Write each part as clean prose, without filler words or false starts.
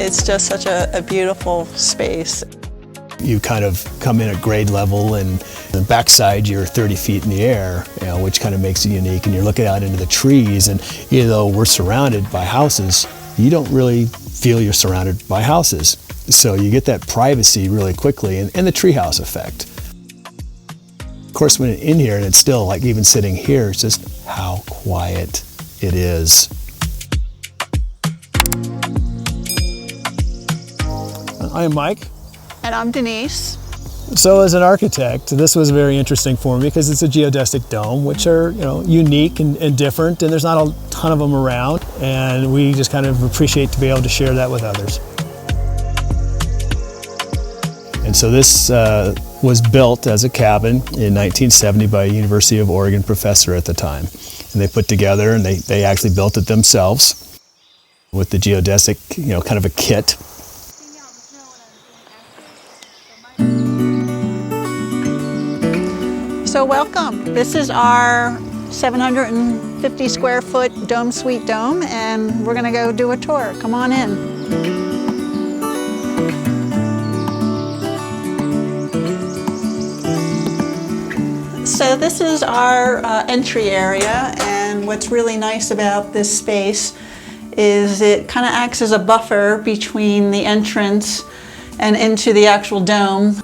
It's just such a beautiful space. You kind of come in at grade level, and the backside you're 30 feet in the air, which kind of makes it unique. And you're looking out into the trees, and even though we're surrounded by houses, you don't really feel you're surrounded by houses. So you get that privacy really quickly, and the treehouse effect. Of course, when in here, and it's still like even sitting here, it's just how quiet it is. I'm Mike. And I'm Denise. So as an architect, this was very interesting for me because it's a geodesic dome, which are unique and different, and there's not a ton of them around, and we just kind of appreciate to be able to share that with others. And so this was built as a cabin in 1970 by a University of Oregon professor at the time. And they put together, and they actually built it themselves with the geodesic, kind of a kit. So welcome. This is our 750 square foot dome suite dome, and we're gonna go do a tour. Come on in. So this is our entry area, and what's really nice about this space is it kind of acts as a buffer between the entrance and into the actual dome.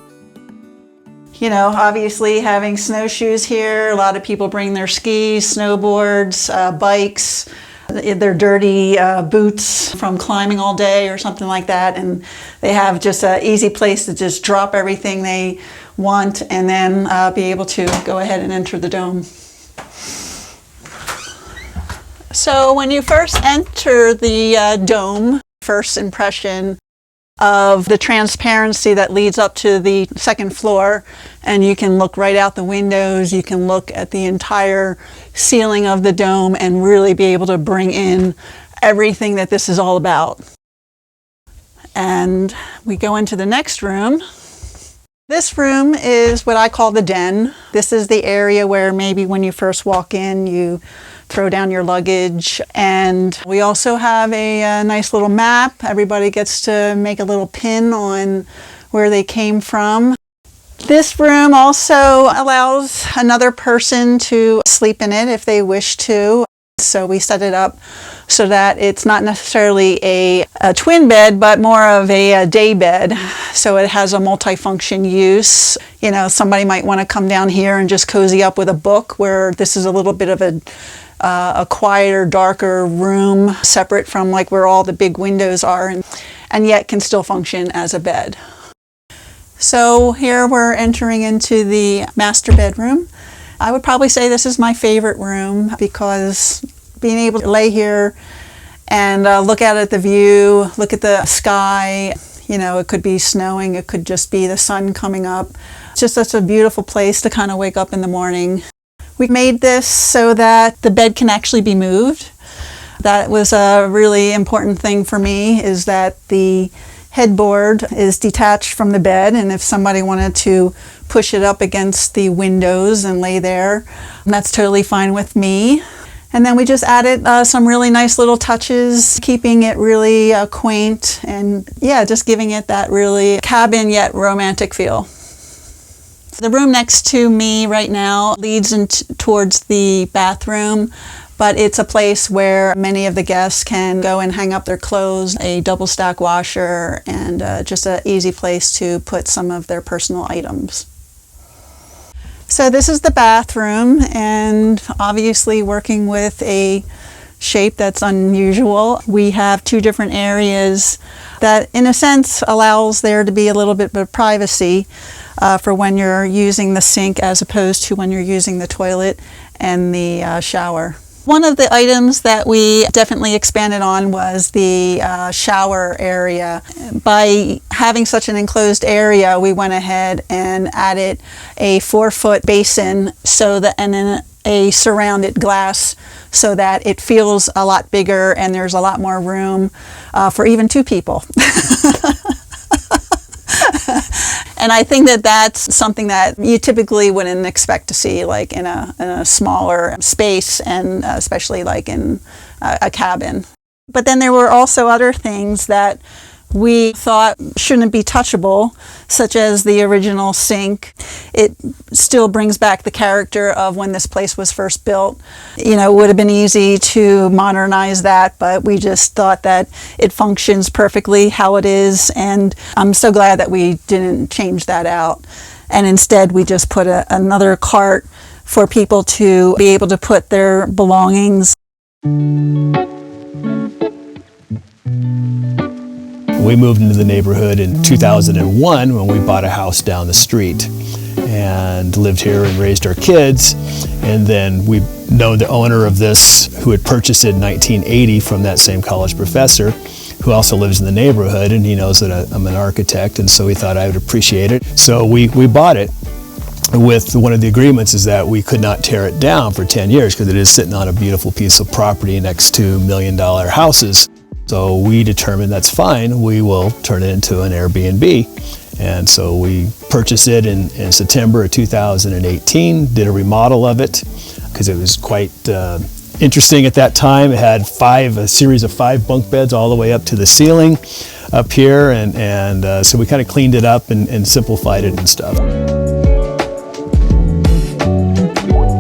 Obviously having snowshoes here, a lot of people bring their skis, snowboards, bikes, their dirty boots from climbing all day or something like that, and they have just an easy place to just drop everything they want and then be able to go ahead and enter the dome. So when you first enter the dome, first impression of the transparency that leads up to the second floor, and you can look right out the windows, you can look at the entire ceiling of the dome and really be able to bring in everything that this is all about. And we go into the next room. This room is what I call the den. This is the area where maybe when you first walk in, you throw down your luggage. And we also have a nice little map. Everybody gets to make a little pin on where they came from. This room also allows another person to sleep in it if they wish to. So we set it up so that it's not necessarily a twin bed, but more of a day bed. So it has a multifunction use. Somebody might want to come down here and just cozy up with a book, where this is a little bit of a quieter, darker room, separate from like where all the big windows are, and yet can still function as a bed. So here we're entering into the master bedroom. I would probably say this is my favorite room because being able to lay here and look out at the view, look at the sky, it could be snowing, it could just be the sun coming up. It's just such a beautiful place to kind of wake up in the morning. We made this so that the bed can actually be moved. That was a really important thing for me, is that the headboard is detached from the bed, and if somebody wanted to push it up against the windows and lay there, that's totally fine with me. And then we just added some really nice little touches, keeping it really quaint, and just giving it that really cabin yet romantic feel. The room next to me right now leads towards the bathroom, but it's a place where many of the guests can go and hang up their clothes, a double stack washer, and just an easy place to put some of their personal items. So this is the bathroom, and obviously working with a shape that's unusual, we have two different areas that in a sense allows there to be a little bit of privacy for when you're using the sink as opposed to when you're using the toilet and the shower. One of the items that we definitely expanded on was the shower area. By having such an enclosed area, we went ahead and added a 4-foot basin and then a surrounded glass so that it feels a lot bigger and there's a lot more room for even two people. And I think that that's something that you typically wouldn't expect to see, like in a smaller space, and especially like in a cabin. But then there were also other things that we thought shouldn't be touchable, such as the original sink. It still brings back the character of when this place was first built. You know, it would have been easy to modernize that, but we just thought that it functions perfectly how it is, and I'm so glad that we didn't change that out. And instead we just put another cart for people to be able to put their belongings. We moved into the neighborhood in 2001 when we bought a house down the street and lived here and raised our kids. And then we know the owner of this, who had purchased it in 1980 from that same college professor, who also lives in the neighborhood, and he knows that I'm an architect, and so he thought I would appreciate it. So we bought it with one of the agreements is that we could not tear it down for 10 years because it is sitting on a beautiful piece of property next to $1 million houses. So we determined that's fine, we will turn it into an Airbnb. And so we purchased it in September of 2018, did a remodel of it because it was quite interesting at that time. It had a series of 5 bunk beds all the way up to the ceiling up here, and so we kind of cleaned it up and simplified it and stuff.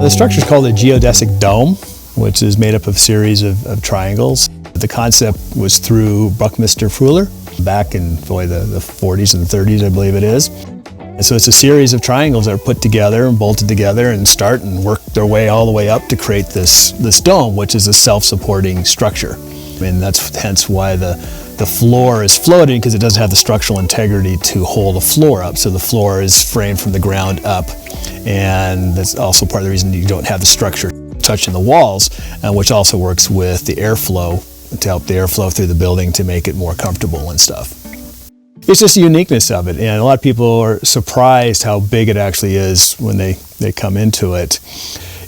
The structure is called a geodesic dome, which is made up of a series of triangles. The concept was through Buckminster Fuller back in the 40s and 30s, I believe it is. And so it's a series of triangles that are put together and bolted together and start and work their way all the way up to create this dome, which is a self-supporting structure. And that's hence why the floor is floating, because it doesn't have the structural integrity to hold the floor up. So the floor is framed from the ground up, and that's also part of the reason you don't have the structure touching the walls, which also works with the airflow to help the airflow through the building to make it more comfortable and stuff. It's just the uniqueness of it, and a lot of people are surprised how big it actually is when they come into it.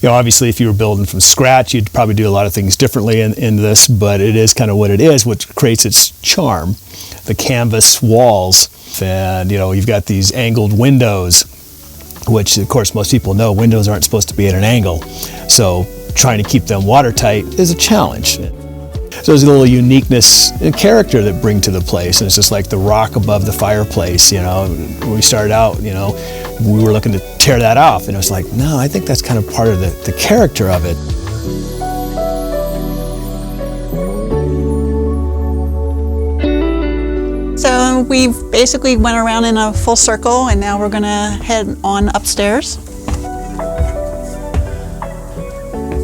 You know, obviously if you were building from scratch, you'd probably do a lot of things differently in this, but it is kind of what it is, which creates its charm. The canvas walls, and you know, you've got these angled windows, which of course most people know windows aren't supposed to be at an angle, so trying to keep them watertight is a challenge. So there's a little uniqueness and character that bring to the place, and it's just like the rock above the fireplace. You know, when we started out, you know, we were looking to tear that off, and it was like, no, I think that's kind of part of the character of it. So we've basically went around in a full circle, and now we're gonna head on upstairs.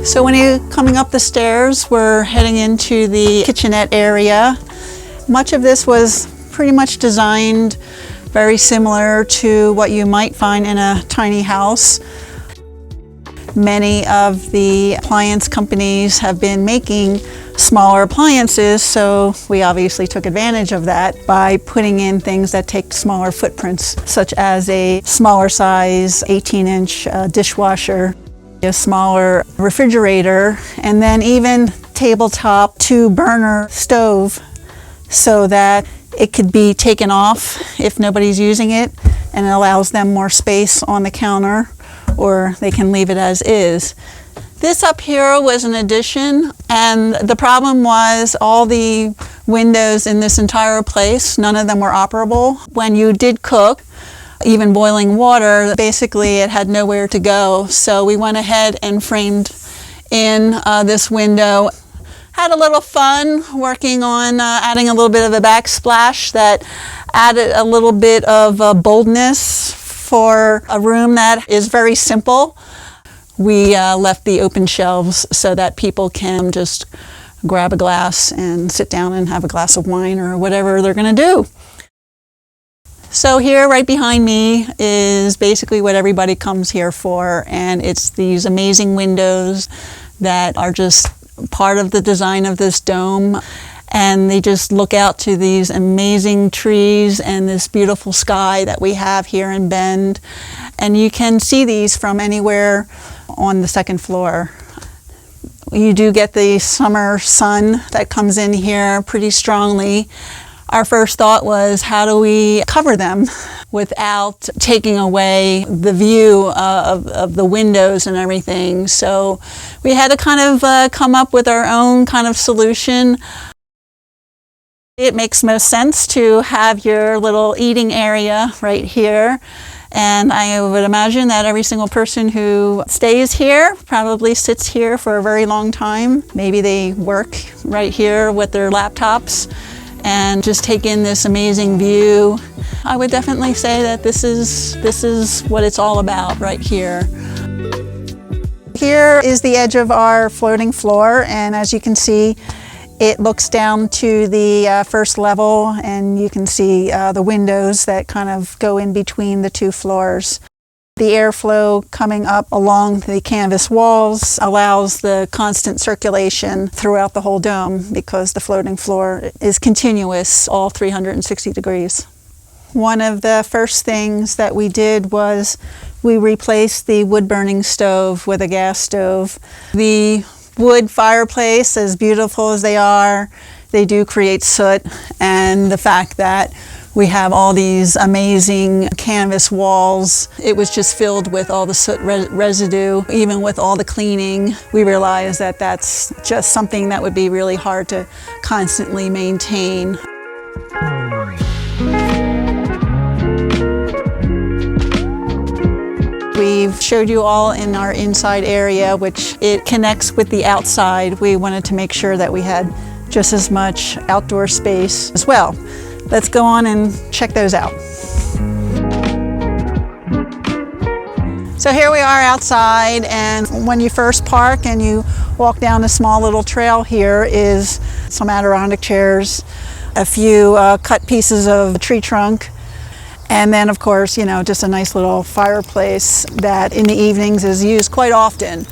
So when you're coming up the stairs, we're heading into the kitchenette area. Much of this was pretty much designed very similar to what you might find in a tiny house. Many of the appliance companies have been making smaller appliances, so we obviously took advantage of that by putting in things that take smaller footprints, such as a smaller size 18-inch dishwasher, a smaller refrigerator, and then even tabletop 2-burner stove, so that it could be taken off if nobody's using it, and it allows them more space on the counter, or they can leave it as is. This up here was an addition, and the problem was all the windows in this entire place, none of them were operable. When you did cook, even boiling water, basically it had nowhere to go. So we went ahead and framed in this window. Had a little fun working on adding a little bit of a backsplash that added a little bit of boldness for a room that is very simple. We left the open shelves so that people can just grab a glass and sit down and have a glass of wine or whatever they're gonna do. So here right behind me is basically what everybody comes here for, and it's these amazing windows that are just part of the design of this dome, and they just look out to these amazing trees and this beautiful sky that we have here in Bend, and you can see these from anywhere on the second floor. You do get the summer sun that comes in here pretty strongly. Our first thought was, how do we cover them without taking away the view of the windows and everything? So we had to kind of come up with our own kind of solution. It makes most sense to have your little eating area right here. And I would imagine that every single person who stays here probably sits here for a very long time. Maybe they work right here with their laptops and just take in this amazing view. I would definitely say that this is what it's all about right here. Here is the edge of our floating floor, and as you can see, it looks down to the first level, and you can see the windows that kind of go in between the two floors. The airflow coming up along the canvas walls allows the constant circulation throughout the whole dome because the floating floor is continuous all 360 degrees. One of the first things that we did was we replaced the wood-burning stove with a gas stove. The wood fireplace, as beautiful as they are, they do create soot, and the fact that we have all these amazing canvas walls, it was just filled with all the soot residue. Even with all the cleaning, we realized that that's just something that would be really hard to constantly maintain. We've showed you all in our inside area, which it connects with the outside. We wanted to make sure that we had just as much outdoor space as well. Let's go on and check those out. So here we are outside, and when you first park and you walk down the small little trail, here is some Adirondack chairs, a few cut pieces of tree trunk, and then, of course, you know, just a nice little fireplace that in the evenings is used quite often.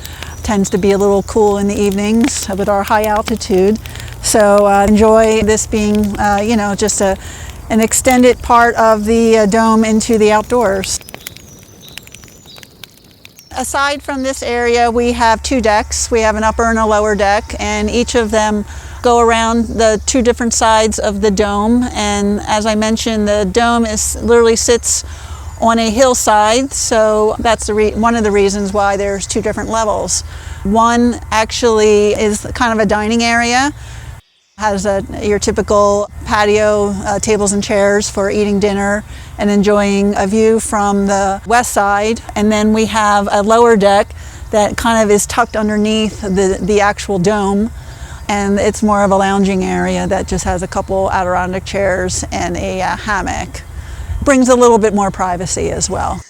Tends to be a little cool in the evenings with our high altitude. So enjoy this being, you know, just an extended part of the dome into the outdoors. Aside from this area, we have two decks. We have an upper and a lower deck, and each of them go around the two different sides of the dome. And as I mentioned, the dome literally sits on a hillside, so that's one of the reasons why there's two different levels. One actually is kind of a dining area, has your typical patio tables and chairs for eating dinner and enjoying a view from the west side. And then we have a lower deck that kind of is tucked underneath the actual dome. And it's more of a lounging area that just has a couple Adirondack chairs and a hammock. Brings a little bit more privacy as well.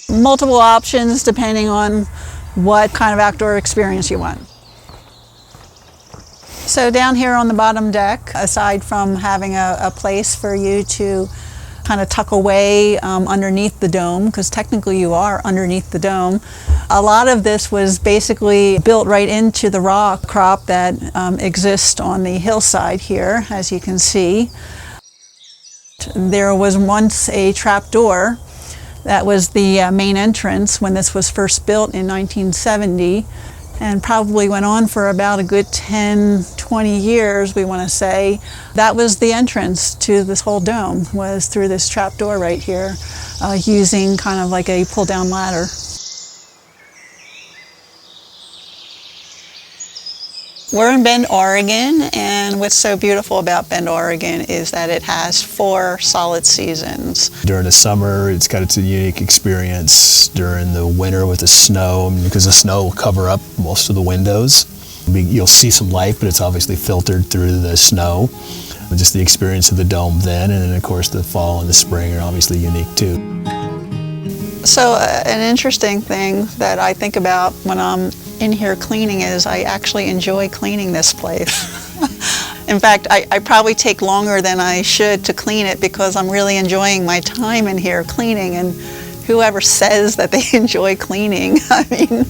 Multiple options depending on what kind of outdoor experience you want. So down here on the bottom deck, aside from having a place for you to kind of tuck away underneath the dome, because technically you are underneath the dome, a lot of this was basically built right into the rock crop that exists on the hillside here, as you can see. There was once a trap door that was the main entrance when this was first built in 1970, and probably went on for about a good 10-20 years, we want to say. That was the entrance to this whole dome, was through this trap door right here, using kind of like a pull-down ladder. We're in Bend, Oregon, and what's so beautiful about Bend, Oregon is that it has 4 solid seasons. During the summer, it's got its unique experience. During the winter with the snow, because the snow will cover up most of the windows. You'll see some light, but it's obviously filtered through the snow. Just the experience of the dome then, and then of course the fall and the spring are obviously unique too. So an interesting thing that I think about when I'm in here cleaning is I actually enjoy cleaning this place. In fact, I probably take longer than I should to clean it because I'm really enjoying my time in here cleaning, and whoever says that they enjoy cleaning, I mean,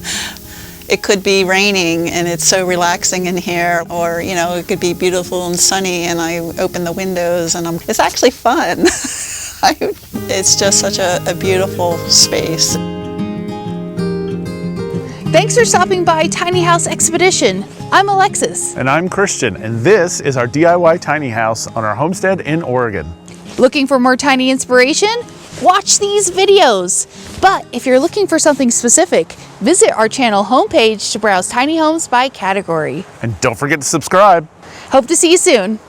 it could be raining and it's so relaxing in here, or you know, it could be beautiful and sunny and I open the windows and it's actually fun. It's just such a beautiful space. Thanks for stopping by Tiny House Expedition. I'm Alexis. And I'm Christian, and this is our DIY tiny house on our homestead in Oregon. Looking for more tiny inspiration? Watch these videos. But if you're looking for something specific, visit our channel homepage to browse tiny homes by category. And don't forget to subscribe. Hope to see you soon.